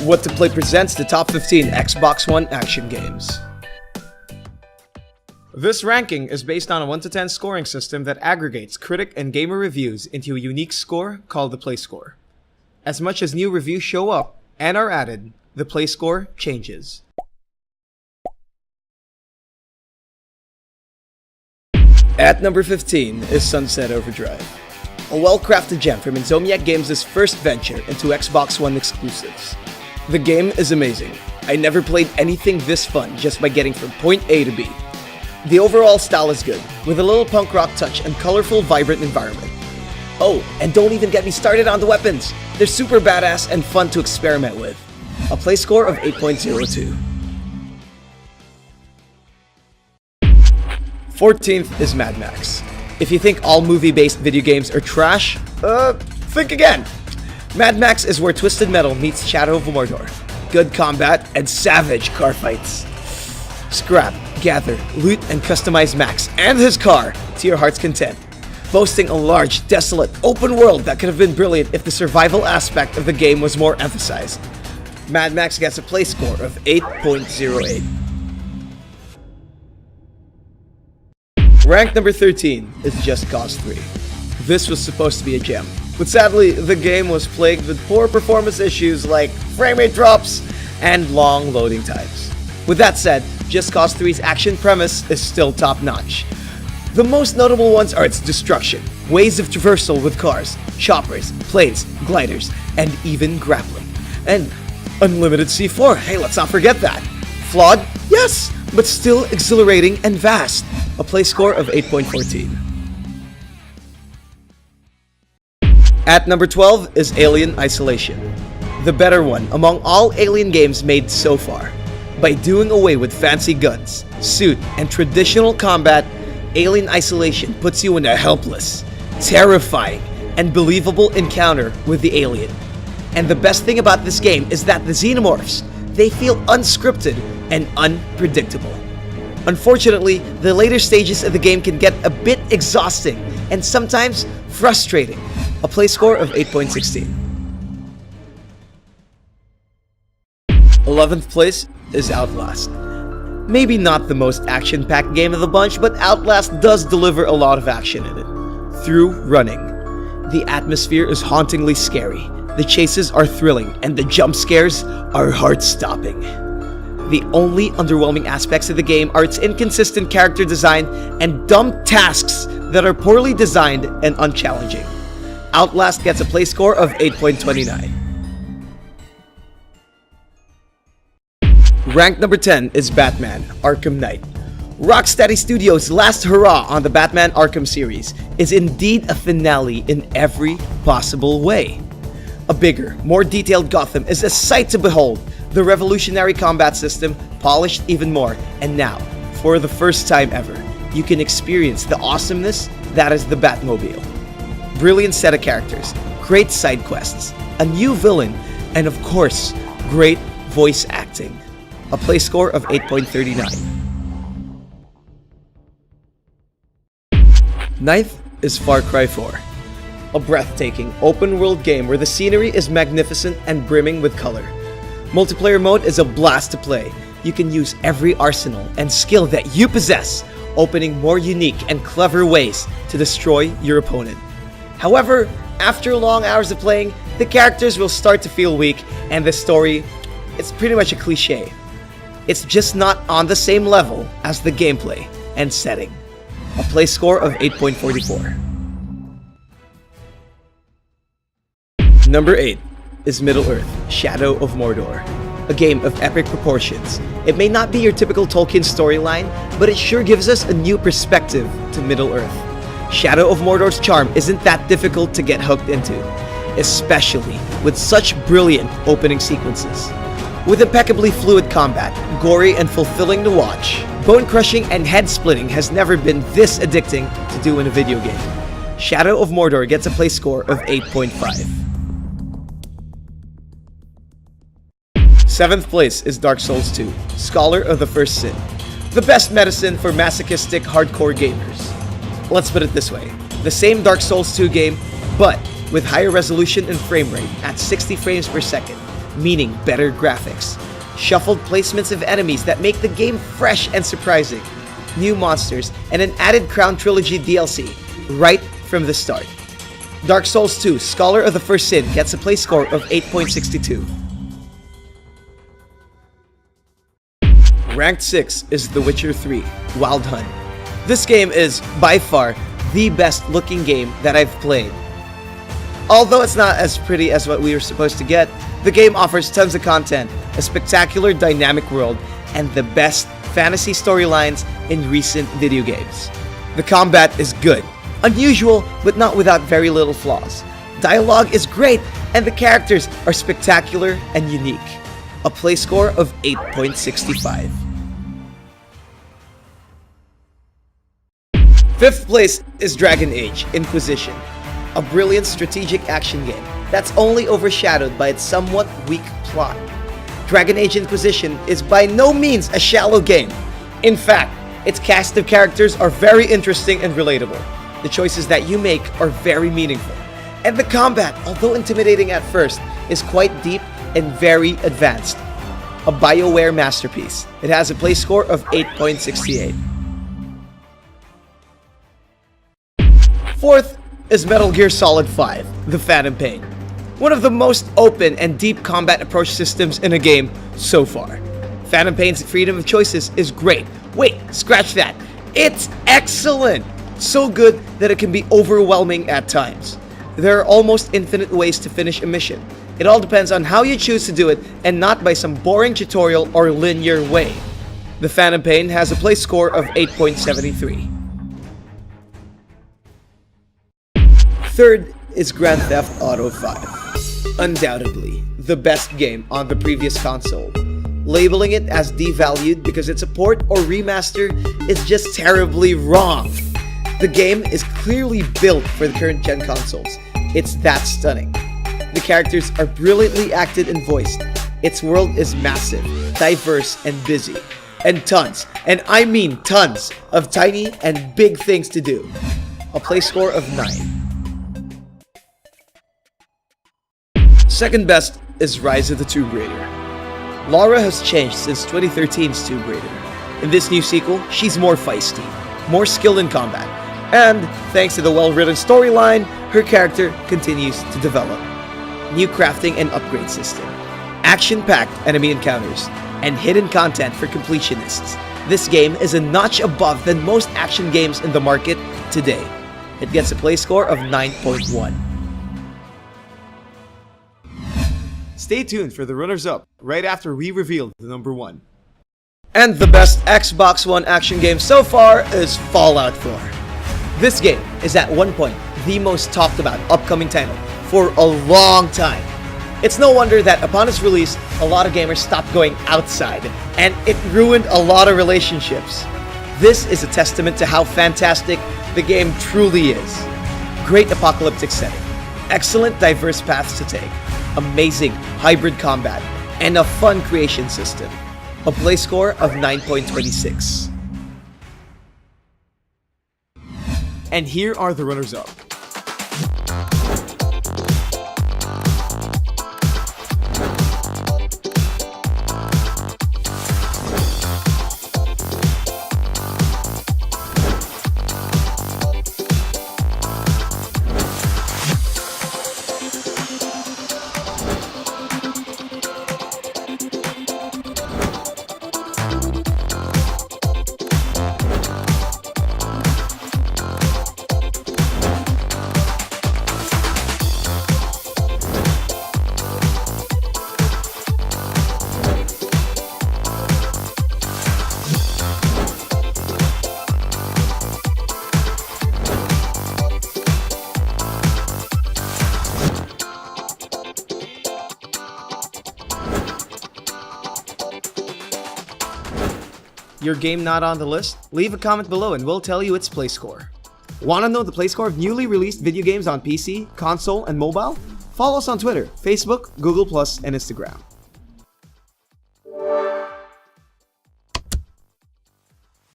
What to Play presents the top 15 Xbox One action games. This ranking is based on a 1 to 10 scoring system that aggregates critic and gamer reviews into a unique score called the Play Score. As much as new reviews show up and are added, the Play Score changes. At number 15 is Sunset Overdrive, a well-crafted gem from Insomniac Games' first venture into Xbox One exclusives. The game is amazing. I never played anything this fun just by getting from point A to B. The overall style is good, with a little punk rock touch and colorful, vibrant environment. Oh, and don't even get me started on the weapons! They're super badass and fun to experiment with. A Play Score of 8.02. 14th is Mad Max. If you think all movie-based video games are trash, think again! Mad Max is where Twisted Metal meets Shadow of Mordor. Good combat and savage car fights. Scrap, gather, loot, and customize Max and his car to your heart's content, boasting a large, desolate, open world that could have been brilliant if the survival aspect of the game was more emphasized. Mad Max gets a Play Score of 8.08. Ranked number 13 is Just Cause 3. This was supposed to be a gem, but sadly, the game was plagued with poor performance issues like frame rate drops and long loading times. With that said, Just Cause 3's action premise is still top-notch. The most notable ones are its destruction, ways of traversal with cars, choppers, planes, gliders, and even grappling. And unlimited C4, hey, let's not forget that. Flawed? Yes, but still exhilarating and vast. A Play Score of 8.14. At number 12 is Alien Isolation, the better one among all Alien games made so far. By doing away with fancy guns, suit, and traditional combat, Alien Isolation puts you in a helpless, terrifying, and believable encounter with the alien. And the best thing about this game is that the xenomorphs, they feel unscripted and unpredictable. Unfortunately, the later stages of the game can get a bit exhausting and sometimes frustrating. A Play Score of 8.16. 11th place is Outlast. Maybe not the most action-packed game of the bunch, but Outlast does deliver a lot of action in it. Through running. The atmosphere is hauntingly scary, the chases are thrilling, and the jump scares are heart-stopping. The only underwhelming aspects of the game are its inconsistent character design and dumb tasks that are poorly designed and unchallenging. Outlast gets a Play Score of 8.29. Ranked number 10 is Batman: Arkham Knight. Rocksteady Studios' last hurrah on the Batman Arkham series is indeed a finale in every possible way. A bigger, more detailed Gotham is a sight to behold, the revolutionary combat system polished even more, and now, for the first time ever, you can experience the awesomeness that is the Batmobile. Brilliant set of characters, great side quests, a new villain, and of course, great voice acting. A Play Score of 8.39. 9th is Far Cry 4. A breathtaking, open-world game where the scenery is magnificent and brimming with color. Multiplayer mode is a blast to play. You can use every arsenal and skill that you possess, opening more unique and clever ways to destroy your opponent. However, after long hours of playing, the characters will start to feel weak, and the story, it's pretty much a cliche. It's just not on the same level as the gameplay and setting. A Play Score of 8.44. Number 8 is Middle-earth: Shadow of Mordor. A game of epic proportions. It may not be your typical Tolkien storyline, but it sure gives us a new perspective to Middle-earth. Shadow of Mordor's charm isn't that difficult to get hooked into, especially with such brilliant opening sequences. With impeccably fluid combat, gory and fulfilling to watch, bone-crushing and head-splitting has never been this addicting to do in a video game. Shadow of Mordor gets a Play Score of 8.5. 7th place is Dark Souls 2, Scholar of the First Sin. The best medicine for masochistic hardcore gamers. Let's put it this way, the same Dark Souls 2 game, but with higher resolution and frame rate at 60 frames per second, meaning better graphics. Shuffled placements of enemies that make the game fresh and surprising. New monsters, and an added Crown Trilogy DLC right from the start. Dark Souls 2 Scholar of the First Sin gets a play score of 8.62. Ranked 6 is The Witcher 3 Wild Hunt. This game is, by far, the best looking game that I've played. Although it's not as pretty as what we were supposed to get, the game offers tons of content, a spectacular dynamic world, and the best fantasy storylines in recent video games. The combat is good, unusual, but not without very little flaws. Dialogue is great, and the characters are spectacular and unique. A play score of 8.65. Fifth place is Dragon Age Inquisition, a brilliant strategic action game that's only overshadowed by its somewhat weak plot. Dragon Age Inquisition is by no means a shallow game. In fact, its cast of characters are very interesting and relatable. The choices that you make are very meaningful. And the combat, although intimidating at first, is quite deep and very advanced. A BioWare masterpiece. It has a play score of 8.68. Fourth is Metal Gear Solid 5, The Phantom Pain. One of the most open and deep combat approach systems in a game so far. Phantom Pain's freedom of choices is great. Wait, scratch that. It's excellent! So good that it can be overwhelming at times. There are almost infinite ways to finish a mission. It all depends on how you choose to do it and not by some boring tutorial or linear way. The Phantom Pain has a play score of 8.73. Third is Grand Theft Auto 5. Undoubtedly, the best game on the previous console. Labeling it as devalued because it's a port or remaster is just terribly wrong. The game is clearly built for the current gen consoles. It's that stunning. The characters are brilliantly acted and voiced. Its world is massive, diverse, and busy. And tons, and I mean tons, of tiny and big things to do. A play score of 9. Second best is Rise of the Tomb Raider. Lara has changed since 2013's Tomb Raider. In this new sequel, she's more feisty, more skilled in combat, and thanks to the well-written storyline, her character continues to develop. New crafting and upgrade system, action-packed enemy encounters, and hidden content for completionists. This game is a notch above than most action games in the market today. It gets a play score of 9.1. Stay tuned for the runners-up right after we reveal the number 1. And the best Xbox One action game so far is Fallout 4. This game is at one point the most talked about upcoming title for a long time. It's no wonder that upon its release, a lot of gamers stopped going outside, and it ruined a lot of relationships. This is a testament to how fantastic the game truly is. Great apocalyptic setting, excellent diverse paths to take, amazing hybrid combat, and a fun creation system. A play score of 9.26. And here are the runners-up. Your game not on the list? Leave a comment below and we'll tell you its play score. Wanna know the play score of newly released video games on PC, console, and mobile? Follow us on Twitter, Facebook, Google+, and Instagram.